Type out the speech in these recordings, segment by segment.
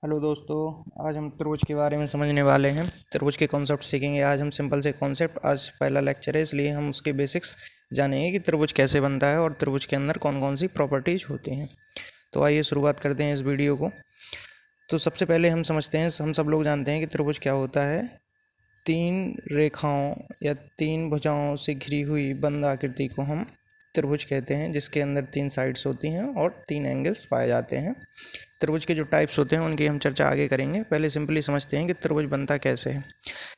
Hello दोस्तों। आज हम त्रिभुज के बारे में समझने वाले हैं। त्रिभुज के कॉन्सेप्ट सीखेंगे। आज हम सिंपल से कॉन्सेप्ट, आज पहला लेक्चर है इसलिए हम उसके बेसिक्स जानेंगे कि त्रिभुज कैसे बनता है और त्रिभुज के अंदर कौन कौन सी प्रॉपर्टीज होती हैं। तो आइए शुरुआत करते हैं इस वीडियो को। तो सबसे पहले हम समझते हैं, हम सब लोग जानते हैं कि त्रिभुज क्या होता है। तीन रेखाओं या तीन भुजाओं से घिरी हुई बंद आकृति को हम त्रिभुज कहते हैं, जिसके अंदर तीन साइड्स होती हैं और तीन एंगल्स पाए जाते हैं। त्रिभुज के जो टाइप्स होते हैं उनकी हम चर्चा आगे करेंगे। पहले सिंपली समझते हैं कि त्रिभुज बनता कैसे है।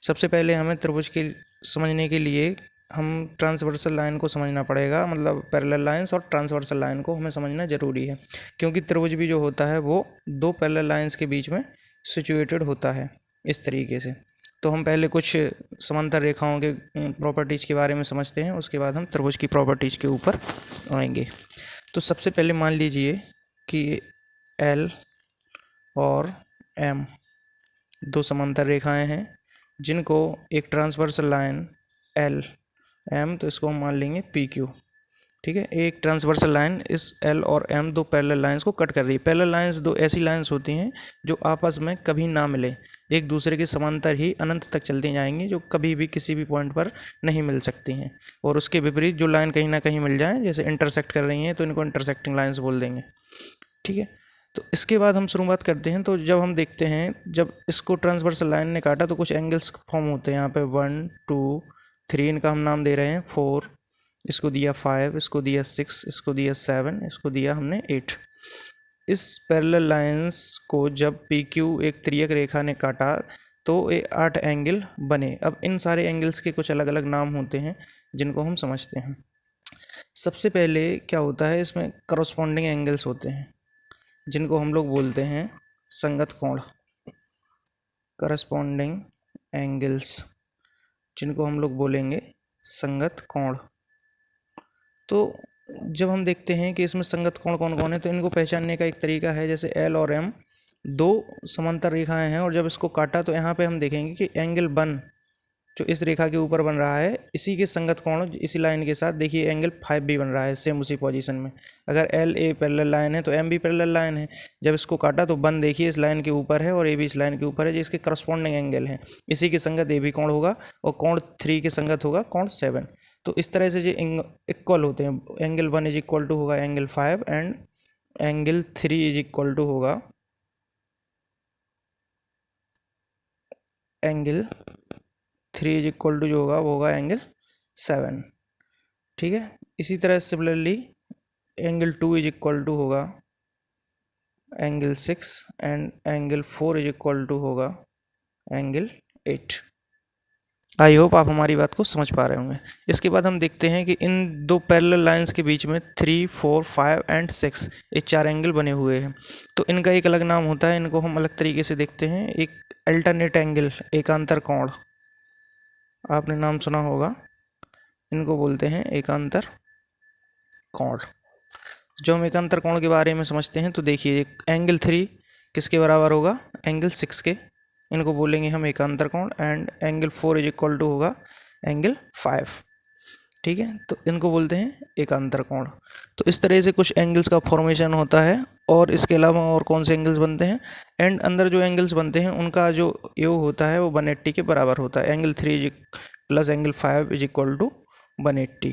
सबसे पहले हमें त्रिभुज के समझने के लिए हम ट्रांसवर्सल लाइन को समझना पड़ेगा, मतलब पैरेलल लाइंस और ट्रांसवर्सल लाइन को हमें समझना ज़रूरी है, क्योंकि त्रिभुज भी जो होता है वो दो पैरेलल लाइंस के बीच में सिचुएटेड होता है इस तरीके से। तो हम पहले कुछ समांतर रेखाओं के प्रॉपर्टीज़ के बारे में समझते हैं, उसके बाद हम त्रिभुज की प्रॉपर्टीज़ के ऊपर आएंगे। तो सबसे पहले मान लीजिए कि एल और एम दो समांतर रेखाएं हैं जिनको एक ट्रांसवर्सल लाइन एल एम, तो इसको हम मान लेंगे पी क्यू। ठीक है, एक ट्रांसवर्सल लाइन इस एल और एम दो पैरेलल लाइंस को कट कर रही है। पैरेलल लाइंस दो ऐसी लाइंस होती हैं जो आपस में कभी ना मिले, एक दूसरे के समांतर ही अनंत तक चलती जाएंगी, जो कभी भी किसी भी पॉइंट पर नहीं मिल सकती हैं। और उसके विपरीत जो लाइन कहीं ना कहीं मिल जाए, जैसे इंटरसेक्ट कर रही हैं, तो इनको इंटरसेक्टिंग लाइन्स बोल देंगे। ठीक है, तो इसके बाद हम शुरुआत करते हैं। तो जब हम देखते हैं, जब इसको ट्रांसवर्सल लाइन ने काटा तो कुछ एंगल्स फॉर्म होते हैं। यहाँ पे 1 2 3, इनका हम नाम दे रहे हैं 4, इसको दिया 5, इसको दिया 6, इसको दिया 7, इसको दिया हमने 8। इस पैरेलल लाइंस को जब पी क्यू एक त्रियक रेखा ने काटा तो ये 8 एंगल बने। अब इन सारे एंगल्स के कुछ अलग अलग नाम होते हैं जिनको हम समझते हैं। सबसे पहले क्या होता है, इसमें करस्पॉन्डिंग एंगल्स होते हैं जिनको हम लोग बोलते हैं संगत कोण। करस्पॉन्डिंग एंगल्स जिनको हम लोग बोलेंगे संगत कोण। तो जब हम देखते हैं कि इसमें संगत कोण कौन कौन है, तो इनको पहचानने का एक तरीका है। जैसे एल और एम दो समांतर रेखाएं हैं और जब इसको काटा तो यहाँ पे हम देखेंगे कि एंगल 1 जो इस रेखा के ऊपर बन रहा है, इसी के संगत कोण इसी लाइन के साथ देखिए एंगल 5 भी बन रहा है सेम उसी पोजीशन में। अगर एल ए पैरेलल लाइन है तो एम भी पैरेलल लाइन है। जब इसको काटा तो 1 देखिए इस लाइन के ऊपर है और ए भी इस लाइन के ऊपर है, जिसके करस्पॉन्डिंग एंगल है। इसी के संगत ए भी कोण होगा और कोण 3 के संगत होगा कोण 7। तो इस तरह से जो इक्वल होते हैं, एंगल 1 इज इक्वल टू होगा angle 5 and angle 3 is equal to होगा एंगल 3 इज इक्वल टू जो होगा वो होगा एंगल 7। ठीक है, इसी तरह similarly angle 2 is equal to होगा angle 6 and angle 4 is equal to होगा एंगल 8। आई होप आप हमारी बात को समझ पा रहे होंगे। इसके बाद हम देखते हैं कि इन दो पैरेलल लाइंस के बीच में 3 4 5 एंड 6 ये 4 एंगल बने हुए हैं। तो इनका एक अलग नाम होता है, इनको हम अलग तरीके से देखते हैं। एक अल्टरनेट एंगल, एकांतर कोण, आपने नाम सुना होगा, इनको बोलते हैं एकांतर कोण। जो हम एकांतर कोण के बारे में समझते हैं तो देखिए, एंगल 3 किसके बराबर होगा, एंगल 6 के, इनको बोलेंगे हम एकांतर कोण। And angle 4 is equal to होगा एंगल 5। ठीक है, तो इनको बोलते हैं एकांतर कोण। तो इस तरह से कुछ एंगल्स का फॉर्मेशन होता है। और इसके अलावा और कौन से एंगल्स बनते हैं, एंड अंदर जो एंगल्स बनते हैं उनका जो योग होता है वो 180 के बराबर होता है। Angle 3 plus angle 5 is equal to 180।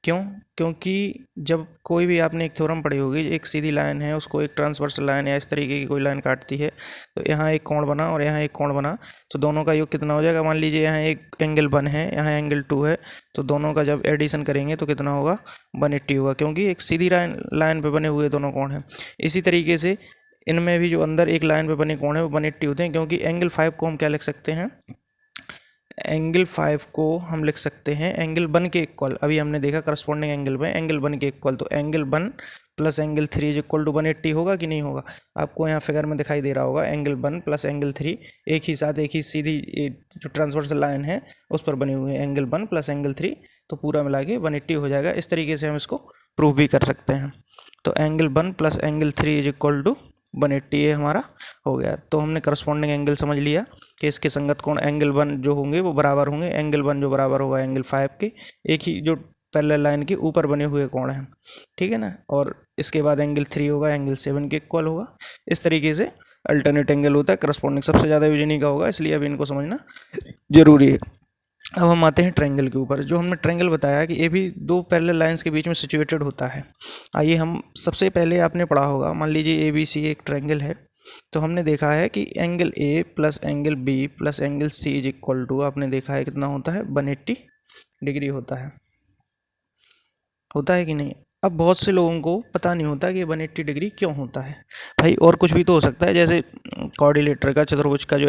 क्यों? क्योंकि जब कोई भी आपने एक थ्योरम पढ़ी होगी, एक सीधी लाइन है, उसको एक ट्रांसवर्सल लाइन या इस तरीके की कोई लाइन काटती है, तो यहाँ एक कोण बना और यहाँ एक कोण बना, तो दोनों का योग कितना हो जाएगा। मान लीजिए यहाँ एक एंगल 1 है, यहाँ एंगल 2 है, तो दोनों का जब एडिशन करेंगे तो कितना होगा, 180 होगा, क्योंकि एक सीधी लाइन पे बने हुए दोनों कोण हैं। इसी तरीके से इनमें भी जो अंदर एक लाइन पे बने कोण है वो 180 होते हैं, क्योंकि एंगल 5 को हम क्या लिख सकते हैं, एंगल 5 को हम लिख सकते हैं एंगल 1 के इक्वल। अभी हमने देखा करस्पॉन्डिंग एंगल में एंगल 1 के इक्वल, तो angle 1 plus angle 3 is equal to 180 होगा कि नहीं होगा। आपको यहाँ फिगर में दिखाई दे रहा होगा, एंगल 1 प्लस एंगल 3 एक ही साथ एक ही सीधी जो ट्रांसवर्सल लाइन है उस पर बने हुए हैं, एंगल 1 प्लस एंगल 3, तो पूरा मिला के 180 हो जाएगा। इस तरीके से हम इसको प्रूव भी कर सकते हैं। तो angle 1 plus angle 3 is equal to 180 ये हमारा हो गया। तो हमने करस्पॉन्डिंग एंगल समझ लिया कि इसके संगत कोण एंगल 1 जो होंगे वो बराबर होंगे, एंगल 1 जो बराबर होगा एंगल 5 के। एक ही जो पैरेलल लाइन के ऊपर बने हुए कोण हैं, ठीक है ना। और इसके बाद एंगल 3 होगा, एंगल 7 के इक्वल होगा। इस तरीके से अल्टरनेट एंगल होता है, करस्पॉन्डिंग सबसे ज़्यादा यूज इन्हीं का होगा, इसलिए अब इनको समझना जरूरी है। अब हम आते हैं ट्रायंगल के ऊपर। जो हमने ट्रायंगल बताया कि ये भी दो पैरेलल लाइंस के बीच में सिचुएटेड होता है। आइए हम सबसे पहले आपने पढ़ा होगा, मान लीजिए ए बी सी एक ट्रायंगल है, तो हमने देखा है कि angle A plus angle B plus angle C is equal to, आपने देखा है कितना होता है, 180 डिग्री होता है कि नहीं। अब बहुत से लोगों को पता नहीं होता कि 180 डिग्री क्यों होता है भाई। और कुछ भी तो हो सकता है, जैसे कोऑर्डिनेटर का, चतुर्भुज का जो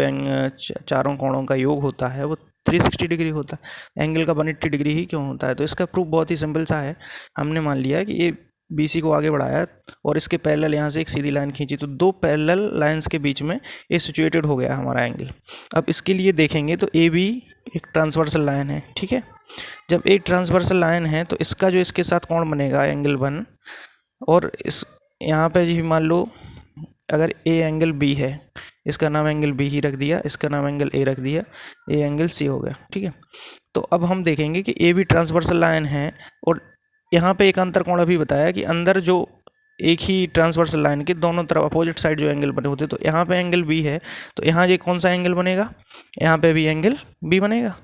चारों कोणों का योग होता है वो 360 डिग्री होता है, एंगल का 180 डिग्री ही क्यों होता है। तो इसका प्रूफ बहुत ही सिंपल सा है। हमने मान लिया कि ये BC को आगे बढ़ाया और इसके पैरेलल यहाँ से एक सीधी लाइन खींची, तो दो पैरेलल लाइंस के बीच में ये सिचुएटेड हो गया हमारा एंगल। अब इसके लिए देखेंगे तो AB एक ट्रांसवर्सल लाइन है, ठीक है। जब एक ट्रांसवर्सल लाइन है तो इसका जो इसके साथ कोण बनेगा एंगल 1, और इस यहाँ पे जी मान लो अगर A एंगल B है, इसका नाम एंगल B ही रख दिया, इसका नाम एंगल A रख दिया, A एंगल C हो गया, ठीक है। तो अब हम देखेंगे कि AB ट्रांसवर्सल लाइन है और यहाँ पे एक अंतर कोण अभी बताया कि अंदर जो एक ही ट्रांसवर्सल लाइन के दोनों तरफ अपोजिट साइड जो एंगल बने होते, तो यहाँ पे एंगल B है, तो यहाँ ये कौन सा एंगल बनेगा, यहाँ पे भी एंगल B बनेगा,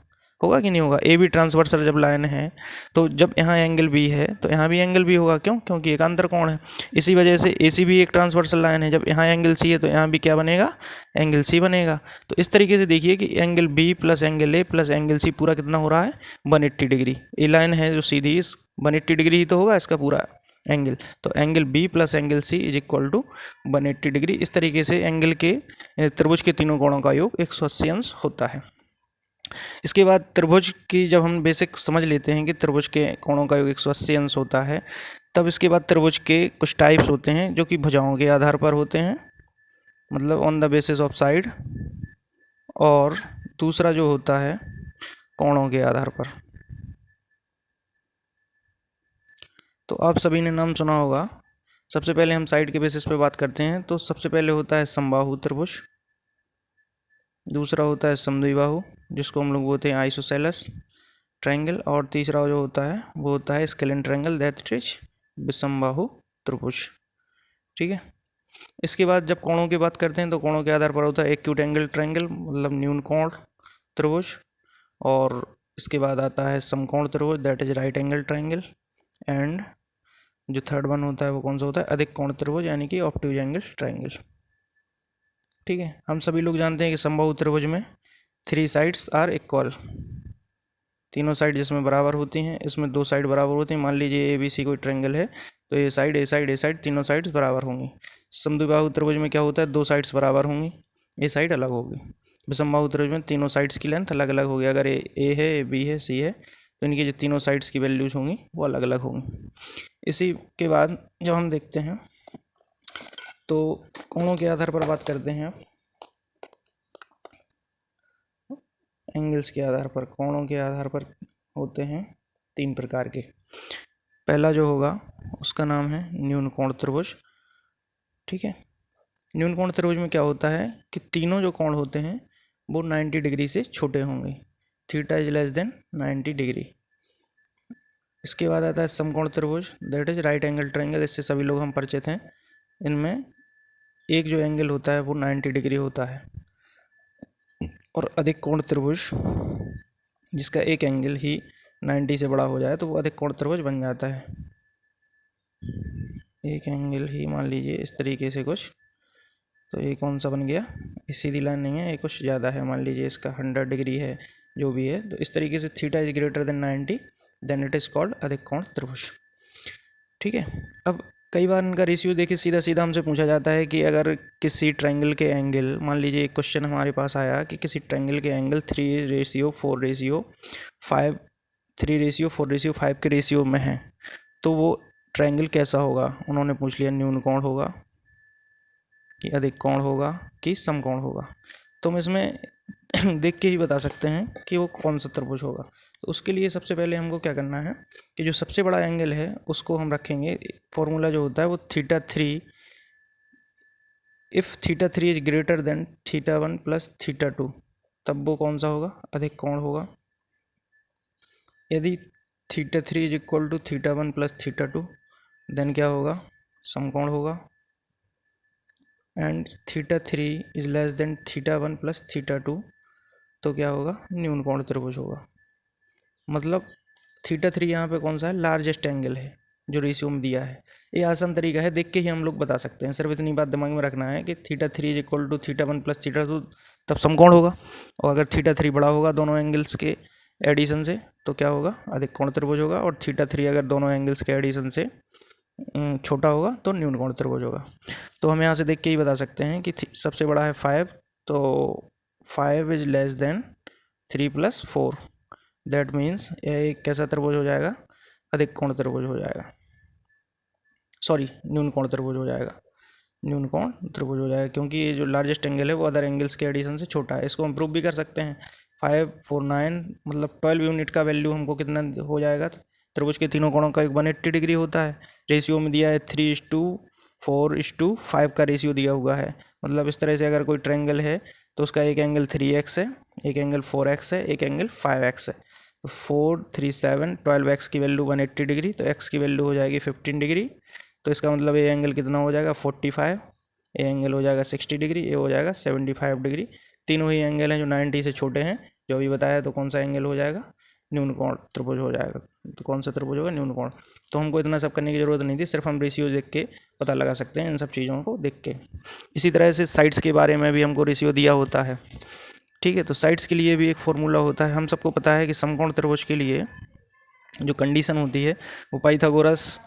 होगा कि नहीं होगा। ए बी ट्रांसवर्सल जब लाइन है तो जब यहाँ एंगल बी है तो यहाँ भी एंगल बी होगा, क्यों, क्योंकि एक अंतर कोण है। इसी वजह से ए सी भी एक ट्रांसवर्सल लाइन है, जब यहाँ एंगल सी है तो यहाँ भी क्या बनेगा, एंगल सी बनेगा। तो इस तरीके से देखिए कि angle B plus angle A plus angle C पूरा कितना हो रहा है, 180 डिग्री। ए लाइन है जो सीधी, इस 180 डिग्री ही तो होगा इसका पूरा एंगल। तो angle B plus angle C is equal to 180 degree. इस तरीके से एंगल के त्रिभुज के तीनों कोणों का योग 180 अंश होता है। इसके बाद त्रिभुज की जब हम बेसिक समझ लेते हैं कि त्रिभुज के कोणों का योग 180 अंश होता है, तब इसके बाद त्रिभुज के कुछ टाइप्स होते हैं जो कि भुजाओं के आधार पर होते हैं, मतलब on the basis of side, और दूसरा जो होता है कोणों के आधार पर। तो आप सभी ने नाम सुना होगा। सबसे पहले हम साइड के बेसिस पे बात करते हैं, तो सबसे पहले होता है समबाहु त्रिभुज, दूसरा होता है समद्विबाहु जिसको हम लोग बोलते हैं आइसोसेलेस ट्रायंगल, और तीसरा जो होता है वो होता है स्केलेन ट्रायंगल, दैट इज विषमबाहु त्रिभुज, ठीक है। इसके बाद जब कोणों की बात करते हैं तो कोणों के आधार पर होता है एक्यूट एंगल ट्रायंगल, मतलब न्यून कोण त्रिभुज, और इसके बाद आता है समकोण त्रिभुज, that is right angle triangle, and जो थर्ड वन होता है वो कौन सा होता है, अधिक कोण त्रिभुज, यानी कि ऑब्ट्यूज एंगल ट्रायंगल, ठीक है। हम सभी लोग जानते हैं कि समबाहु त्रिभुज में 3 साइड्स आर इक्वल, तीनों साइड जिसमें बराबर होती हैं, इसमें 2 साइड बराबर होती हैं। मान लीजिए ए बी सी कोई ट्रायंगल है तो ए साइड तीनों साइड्स बराबर होंगी। समद्विबाहु त्रिभुज में क्या होता है, 2 साइड्स बराबर होंगी, ए साइड अलग होगी। विषमबाहु त्रिभुज में तीनों साइड्स की लेंथ अलग अलग होगी। अगर ए है, ए बी है, सी है, तो इनकी जो तीनों साइड्स की वैल्यूज होंगी वो अलग अलग होंगी। इसी के बाद जब हम देखते हैं तो कोणों के आधार पर बात करते हैं, एंगल्स के आधार पर, कोणों के आधार पर होते हैं 3 प्रकार के। पहला जो होगा उसका नाम है न्यून कोण त्रिभुज, ठीक है। न्यून कोण त्रिभुज में क्या होता है कि तीनों जो कोण होते हैं वो 90 डिग्री से छोटे होंगे, theta is less then 90 degree. इसके बाद आता है समकोण त्रिभुज, that is right angle triangle, इससे सभी लोग हम परिचित हैं। इनमें एक जो एंगल होता है वो 90 डिग्री होता है। और अधिक कोण त्रिभुज जिसका एक एंगल ही 90 से बड़ा हो जाए तो वो अधिक कोण त्रिभुज बन जाता है। एक एंगल ही मान लीजिए इस तरीके से कुछ, तो ये कौन सा बन गया, ये सीधी लाइन नहीं है, ये कुछ ज़्यादा है, मान लीजिए इसका 100 डिग्री है, जो भी है। तो इस तरीके से theta is greater than 90, then it is called अधिक कोण त्रिभुज, ठीक है। अब कई बार इनका रेशियो देखिए सीधा सीधा हमसे पूछा जाता है कि अगर किसी ट्रायंगल के एंगल, मान लीजिए एक क्वेश्चन हमारे पास आया कि किसी ट्रायंगल के एंगल 3:4:5 3:4:5 के रेशियो में है, तो वो ट्रायंगल कैसा होगा। उन्होंने पूछ लिया न्यून कोण होगा कि अधिक कोण होगा कि समकोण होगा। तो हम इसमें देख के ही बता सकते हैं कि वो कौन सा त्रिभुज होगा। तो उसके लिए सबसे पहले हमको क्या करना है कि जो सबसे बड़ा एंगल है उसको हम रखेंगे, फॉर्मूला जो होता है वो θ3, if θ3 is greater than θ1 plus θ2, तब वो कौन सा होगा, अधिक कोण होगा। यदि theta 3 is equal to theta 1 plus theta 2, then क्या होगा, समकोण होगा, and theta 3 is less than theta 1 plus theta 2, तो क्या होगा, न्यून कोण त्रिभुज होगा। मतलब थीटा 3 यहाँ पे कौन सा है, लार्जेस्ट एंगल है जो रेशियो में दिया है। ये आसान तरीका है, देख के ही हम लोग बता सकते हैं। सिर्फ इतनी बात दिमाग में रखना है कि theta 3 is equal to theta 1 plus theta 2, तब समकोण होगा। और अगर थीटा 3 बड़ा होगा दोनों एंगल्स के एडिशन से, तो क्या होगा, अधिक कोण त्रिभुज होगा। और थीटा 3 अगर दोनों एंगल्स के एडिशन से छोटा होगा तो न्यून कोण त्रिभुज होगा। तो हम यहाँ से देख के ही बता सकते हैं कि सबसे बड़ा है 5, तो 5 is less then 3 plus 4, that means यह एक कैसा त्रिभुज हो जाएगा, अधिक कोण त्रिभुज हो जाएगा, सॉरी न्यून कोण त्रिभुज हो जाएगा, न्यून कोण त्रिभुज हो जाएगा, क्योंकि ये जो लार्जेस्ट एंगल है वो अदर एंगल्स के एडिशन से छोटा है। इसको हम प्रूव भी कर सकते हैं। 5 4 9 मतलब 12 यूनिट का वैल्यू हमको कितना हो जाएगा, त्रिभुज के तीनों कोणों का एक 180 डिग्री होता है। रेशियो में दिया है 3:4:5 का रेशियो दिया हुआ है। मतलब इस तरह से अगर कोई ट्रायंगल है तो उसका एक एंगल 3x है, एक एंगल 4x है, एक एंगल 5x है। तो 4 3 7 12x की वैल्यू 180 डिग्री, तो x की वैल्यू हो जाएगी 15 डिग्री। तो इसका मतलब ये एंगल कितना हो जाएगा, 45, ये एंगल हो जाएगा 60 डिग्री, ये हो जाएगा 75 डिग्री। तीनों ही एंगल हैं जो 90 से छोटे हैं, जो अभी बताया। तो कौन सा एंगल हो जाएगा, न्यून कोण त्रिभुज हो जाएगा। तो कौन सा त्रिभुज होगा, न्यून कोण। तो हमको इतना सब करने की ज़रूरत नहीं थी, सिर्फ हम रेशियो देख के पता लगा सकते हैं इन सब चीज़ों को देख के। इसी तरह से साइड्स के बारे में भी हमको रेशियो दिया होता है, ठीक है। तो साइड्स के लिए भी एक फॉर्मूला होता है। हम सबको पता है कि समकोण त्रिभुज के लिए जो कंडीशन होती है वो पाइथागोरस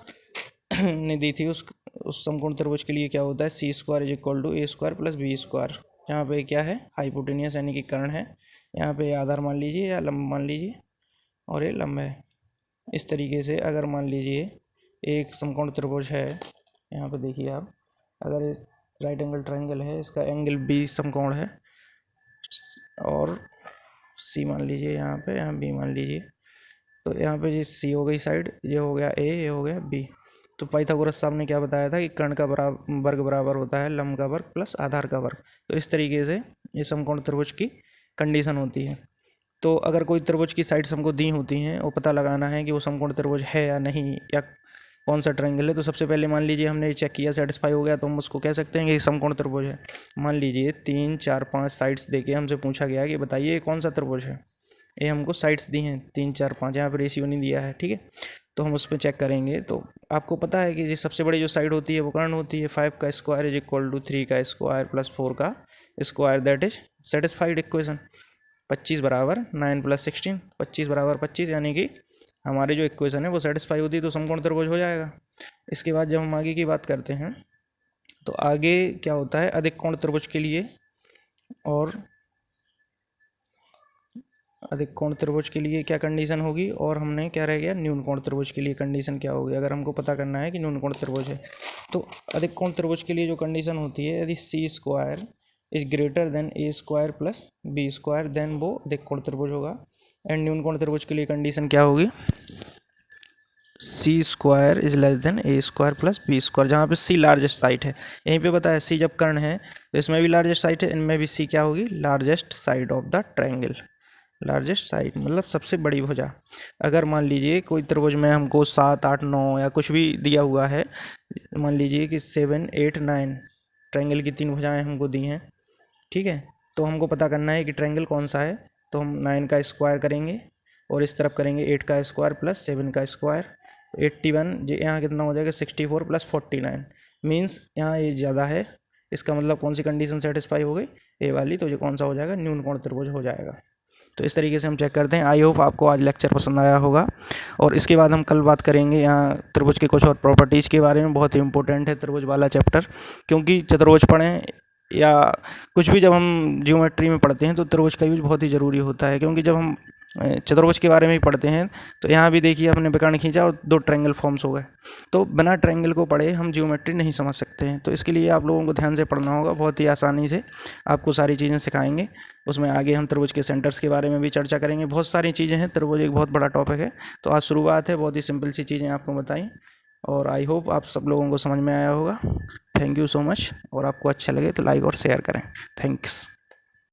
ने दी थी। उस समकोण त्रिभुज के लिए क्या होता है, c² is equal to a² plus b²। यहाँ पे क्या है, हाइपोटेनियस यानी कि कर्ण है। यहाँ पे आधार मान लीजिए या लंब मान लीजिए, और ये लंब है। इस तरीके से अगर मान लीजिए एक समकोण त्रिभुज है, यहाँ पे देखिए आप, अगर राइट एंगल ट्रायंगल है, इसका एंगल b समकोण है, और c मान लीजिए यहाँ पे, यहाँ b मान लीजिए। तो यहाँ पे ये c हो गई साइड, ये हो गया a, ये हो गया b। तो पाइथागोरस साहब ने क्या बताया था कि कर्ण का वर्ग बराबर होता है लंब का वर्ग प्लस आधार का वर्ग। तो इस तरीके से ये समकोण त्रिभुज की कंडीशन होती है। तो अगर कोई त्रिभुज की साइड्स हमको दी होती हैं और पता लगाना है कि वो समकोण त्रिभुज है या नहीं, या कौन सा ट्रायंगल है, तो सबसे पहले मान लीजिए हमने चेक किया, सेटिस्फाई हो गया, तो हम उसको कह सकते हैं कि समकोण त्रिभुज है। मान लीजिए 3 4 5 साइड्स देके हमसे पूछा गया कि बताइए कौन सा त्रिभुज है। ये हमको साइड्स दी हैं 3 4 5, यहाँ पर रेशियो नहीं दिया है, ठीक है। तो हम उस पर चेक करेंगे। तो आपको पता है कि ये सबसे बड़ी जो साइड होती है वो कर्ण होती है। 5 का स्क्वायर इज इक्वल टू 3 का स्क्वायर प्लस 4 का square, that is satisfied equation. 25 बराबर 9 प्लस 16, 25 बराबर 25, यानी कि हमारी जो इक्वेशन है वो सेटिस्फाई होती है, तो समकोण त्रिभुज हो जाएगा। इसके बाद जब हम आगे की बात करते हैं तो आगे क्या होता है, अधिक कोण त्रिभुज के लिए, और अधिक कोण त्रिभुज के लिए क्या कंडीशन होगी, और हमने क्या रह गया, न्यून कोण त्रिभुज के लिए कंडीशन क्या होगी। अगर हमको पता करना है कि न्यून कोण त्रिभुज है, तो अधिक कोण त्रिभुज के लिए जो कंडीशन होती है, यदि c² is greater than a² plus b², then वो अधिक कोण त्रिभुज होगा। एंड न्यून कोण त्रिभुज के लिए कंडीशन क्या होगी, c² is less then a² plus b², जहाँ पे c लार्जेस्ट साइड है। यहीं पे बताया c जब कर्ण है तो इसमें भी लार्जेस्ट साइड है, इनमें भी c क्या होगी, largest side of the triangle. Largest side मतलब सबसे बड़ी भुजा। अगर मान लीजिए कोई त्रिभुज में हमको 7 8 9 या कुछ भी दिया हुआ है, मान लीजिए कि 7 8 9 ट्रायंगल की 3 भुजाएं हमको दी हैं, ठीक है। तो हमको पता करना है कि ट्रायंगल कौन सा है। तो हम 9 का स्क्वायर करेंगे और इस तरफ करेंगे 8 का स्क्वायर प्लस 7 का स्क्वायर, 81। यहाँ कितना हो जाएगा, 64 प्लस 49, मीन्स यहाँ ये ज़्यादा है। इसका मतलब कौन सी कंडीशन सेटिस्फाई हो गई, ए वाली। तो ये कौन सा हो जाएगा, न्यून कोण त्रिभुज हो जाएगा। तो इस तरीके से हम चेक करते हैं। आई होप आपको आज लेक्चर पसंद आया होगा, और इसके बाद हम कल बात करेंगे यहाँ त्रिभुज के कुछ और प्रॉपर्टीज़ के बारे में। बहुत ही इंपॉर्टेंट है त्रिभुज वाला चैप्टर, क्योंकि चतुर्भुज पढ़ें या कुछ भी जब हम ज्योमेट्री में पढ़ते हैं तो त्रिभुज का यूज बहुत ही ज़रूरी होता है। क्योंकि जब हम चतुर्भुज के बारे में ही पढ़ते हैं तो यहाँ भी देखिए अपने विकर्ण खींचा और 2 ट्रायंगल फॉर्म्स हो गए, तो बिना ट्रायंगल को पढ़े हम ज्योमेट्री नहीं समझ सकते हैं। तो इसके लिए आप लोगों को ध्यान से पढ़ना होगा, बहुत ही आसानी से आपको सारी चीज़ें सिखाएंगे। उसमें आगे हम त्रिभुज के सेंटर्स के बारे में भी चर्चा करेंगे। बहुत सारी चीज़ें हैं, त्रिभुज एक बहुत बड़ा टॉपिक है। तो आज शुरुआत है, बहुत ही सिंपल सी चीज़ें आपको बताई, और आई होप आप सब लोगों को समझ में आया होगा। थैंक यू सो मच, और आपको अच्छा लगे तो लाइक और शेयर करें। थैंक्स।